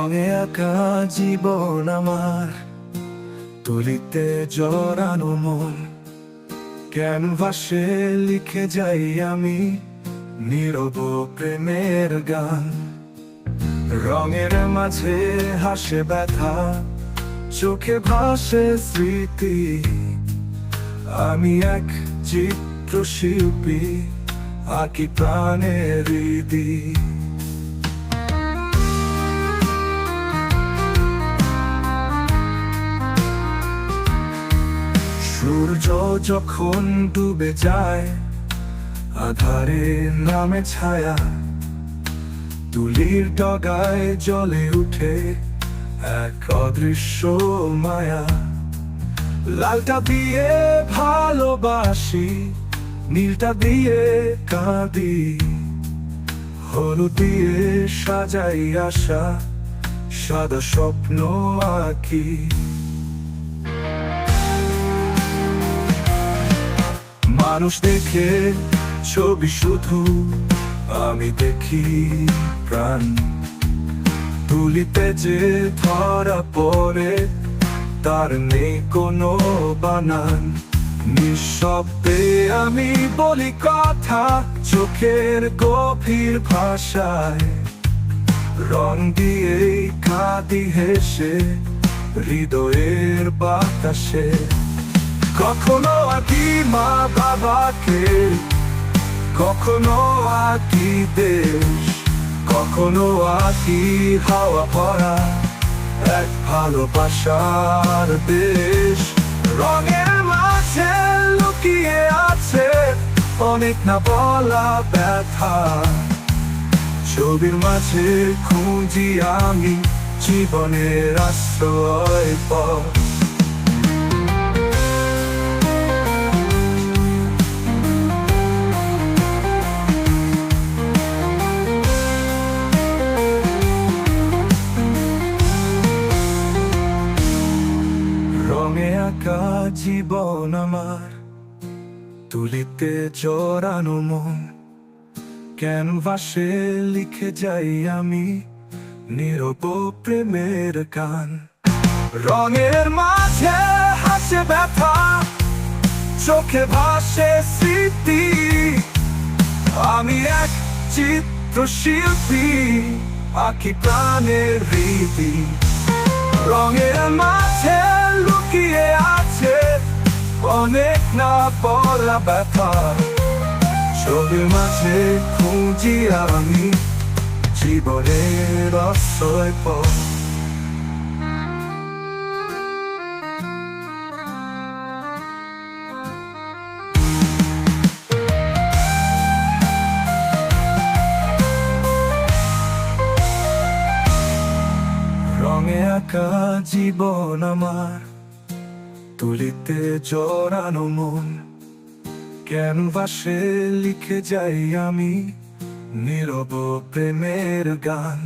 রঙে আঁকা জীবন আমার, তুলিতে জড়ানো মন। ক্যানভাসে লিখে যাই আমি নীরব প্রেমের গান। রঙের মাঝে হাসে ব্যথা, চোখে ভাসে স্মৃতি। আমি এক চিত্রশিল্পী, আঁকি প্রাণের রীতি। সূর্য যখন ডুবে যায়, আধারে নামে ছায়া। তুলির ডগায় জ্বলে উঠে এক অদৃশ্য মায়া। লালটা দিয়ে ভালোবাসি, নীলটা দিয়ে কাঁদি, হলুদ দিয়ে সাজাই আশা, সাদা স্বপ্ন আঁকি। মানুষ দেখে ছবি শুধু, আমি দেখি প্রাণ। তুলিতে যে ধরা পড়ে, তার নেই কোনো বানান। নিঃশব্দে আমি বলি কথা, চোখের গভীর ভাষায়। রং দিয়ে কাঁদি হেসে, হৃদয়ের বাতাসে। কখনো আঁকি মা বাবাকে, কখনো আঁকি দেশ, কখনো আঁকি হাওয়া ভরা এক ভালোবাসার দেশ। রঙের মাঝে লুকিয়ে আছে অনেক না বলা ব্যথা। ছবির মাঝে খুঁজি আমি জীবনের আশ্রয় পথ। রঙে আঁকা জীবন আমার, তুলিতে জড়ানো মন। ক্যানভাসে লিখে যাই আমি নীরব প্রেমের গান। রঙের মাঝে হাসে ব্যথা, চোখে ভাসে স্মৃতি। আমি এক চিত্রশিল্পী, আঁকি প্রাণের রীতি। রঙের মাঝে লুকিয়ে আছে অনেক না বলা ব্যথা। ছবির মাঝে খুঁজি আমি জীবনের আশ্রয় পথ। রঙে আঁকা জীবন আমার, তুলিতে জড়ানো মন। ক্যানভাসে লিখে যাই আমি নীরব প্রেমের গান।